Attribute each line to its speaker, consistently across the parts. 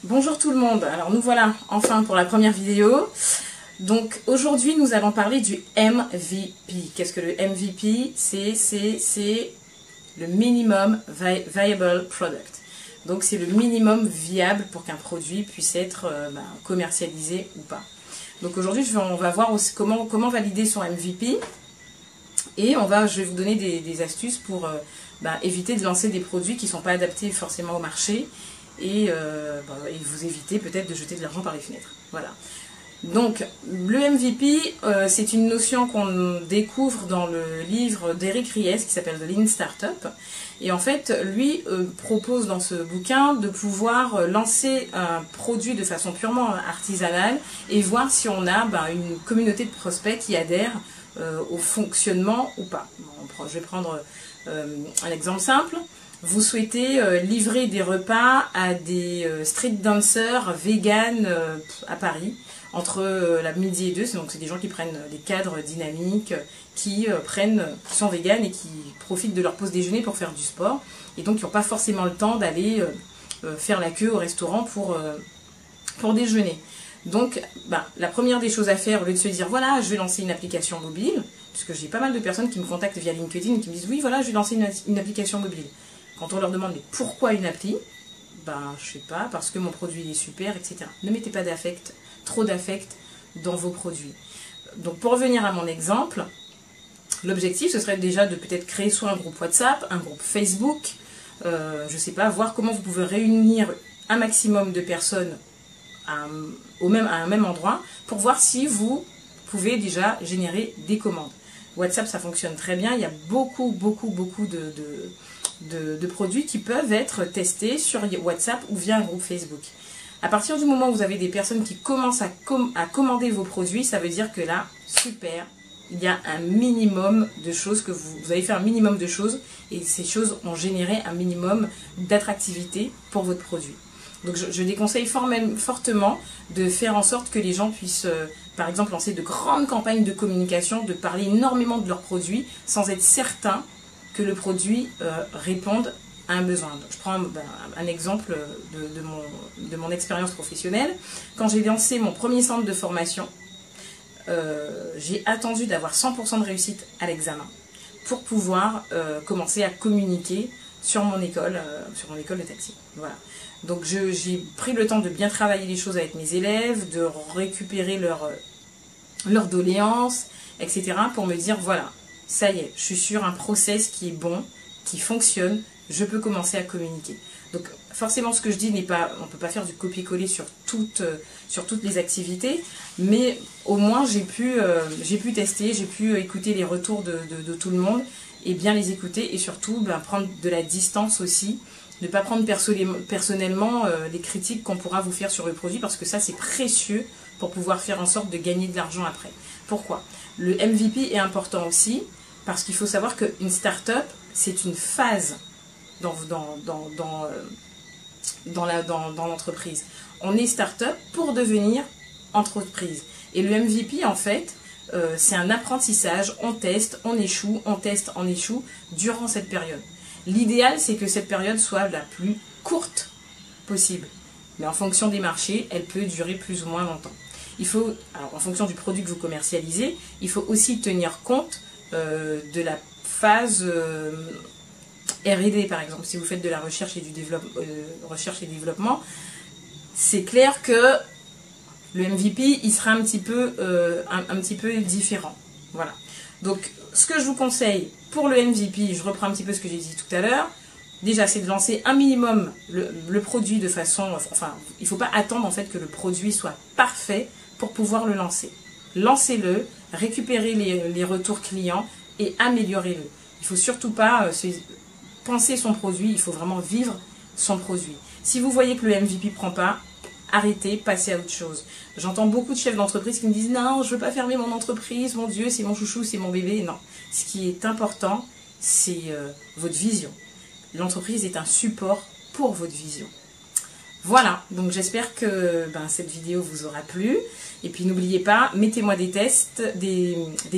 Speaker 1: Bonjour tout le monde, alors nous voilà enfin pour la première vidéo. Donc aujourd'hui nous allons parler du MVP. Qu'est-ce que le MVP? C'est le Minimum Viable Product. Donc c'est le minimum viable pour qu'un produit puisse être commercialisé ou pas. Donc aujourd'hui on va voir aussi comment valider son MVP. Et je vais vous donner des astuces pour éviter de lancer des produits qui ne sont pas adaptés forcément au marché et vous éviter peut-être de jeter de l'argent par les fenêtres. Voilà. Donc le MVP, c'est une notion qu'on découvre dans le livre d'Eric Ries qui s'appelle The Lean Startup. Et en fait, lui propose dans ce bouquin de pouvoir lancer un produit de façon purement artisanale et voir si on a une communauté de prospects qui adhèrent au fonctionnement ou pas. Bon, je vais prendre un exemple simple. Vous souhaitez livrer des repas à des street dancers vegan à Paris entre la midi et 2. Donc c'est des gens qui prennent des cadres dynamiques, qui sont véganes et qui profitent de leur pause déjeuner pour faire du sport. Et donc qui n'ont pas forcément le temps d'aller faire la queue au restaurant pour déjeuner. Donc, la première des choses à faire, au lieu de se dire, voilà, je vais lancer une application mobile, puisque j'ai pas mal de personnes qui me contactent via LinkedIn et qui me disent, oui, voilà, je vais lancer une application mobile. Quand on leur demande, mais pourquoi une appli? Je sais pas, parce que mon produit est super, etc. Ne mettez pas trop d'affect dans vos produits. Donc, pour revenir à mon exemple, l'objectif, ce serait déjà de peut-être créer soit un groupe WhatsApp, un groupe Facebook, je sais pas, voir comment vous pouvez réunir un maximum de personnes à un même endroit pour voir si vous pouvez déjà générer des commandes. WhatsApp, ça fonctionne très bien. Il y a beaucoup de produits qui peuvent être testés sur WhatsApp ou via un groupe Facebook. À partir du moment où vous avez des personnes qui commencent à commander vos produits, ça veut dire que là, super, il y a un minimum de choses que vous avez fait un minimum de choses et ces choses ont généré un minimum d'attractivité pour votre produit. Donc je déconseille fortement de faire en sorte que les gens puissent, par exemple, lancer de grandes campagnes de communication, de parler énormément de leurs produits sans être certain que le produit réponde à un besoin. Donc, je prends un exemple de mon expérience professionnelle. Quand j'ai lancé mon premier centre de formation, j'ai attendu d'avoir 100% de réussite à l'examen pour pouvoir commencer à communiquer sur mon école de taxi. Voilà. Donc j'ai pris le temps de bien travailler les choses avec mes élèves, de récupérer leurs doléances, etc. pour me dire, voilà, ça y est, je suis sur un process qui est bon, qui fonctionne, je peux commencer à communiquer. Donc forcément, ce que je dis n'est pas, on ne peut pas faire du copier-coller sur toutes les activités, mais au moins j'ai pu tester, j'ai pu écouter les retours de tout le monde et bien les écouter et surtout prendre de la distance aussi. Ne pas prendre personnellement les critiques qu'on pourra vous faire sur le produit parce que ça c'est précieux pour pouvoir faire en sorte de gagner de l'argent après. Pourquoi? Le MVP est important aussi parce qu'il faut savoir qu'une start-up c'est une phase dans l'entreprise. On est start-up pour devenir entreprise. Et le MVP en fait c'est un apprentissage, on teste, on échoue, on teste, on échoue durant cette période. L'idéal, c'est que cette période soit la plus courte possible. Mais en fonction des marchés, elle peut durer plus ou moins longtemps. Alors, en fonction du produit que vous commercialisez, il faut aussi tenir compte de la phase R&D, par exemple. Si vous faites de la recherche et développement, c'est clair que le MVP, il sera un petit peu différent. Voilà. Donc, ce que je vous conseille pour le MVP, je reprends un petit peu ce que j'ai dit tout à l'heure. Déjà, c'est de lancer un minimum le produit de façon... Enfin, il ne faut pas attendre en fait que le produit soit parfait pour pouvoir le lancer. Lancez-le, récupérez les retours clients et améliorez-le. Il ne faut surtout pas penser son produit, il faut vraiment vivre son produit. Si vous voyez que le MVP ne prend pas, arrêtez, passez à autre chose. J'entends beaucoup de chefs d'entreprise qui me disent « Non, je ne veux pas fermer mon entreprise, mon Dieu, c'est mon chouchou, c'est mon bébé. » Non, ce qui est important, c'est votre vision. L'entreprise est un support pour votre vision. Voilà, donc j'espère que cette vidéo vous aura plu. Et puis n'oubliez pas, mettez-moi des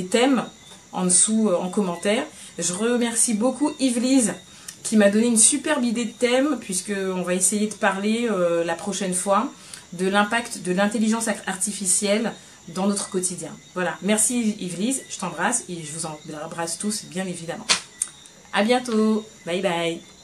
Speaker 1: thèmes en dessous en commentaire. Je remercie beaucoup Yvelise qui m'a donné une superbe idée de thème, puisqu'on va essayer de parler la prochaine fois de l'impact de l'intelligence artificielle dans notre quotidien. Voilà, merci Yvelise, je t'embrasse et je vous embrasse tous bien évidemment. À bientôt, bye bye.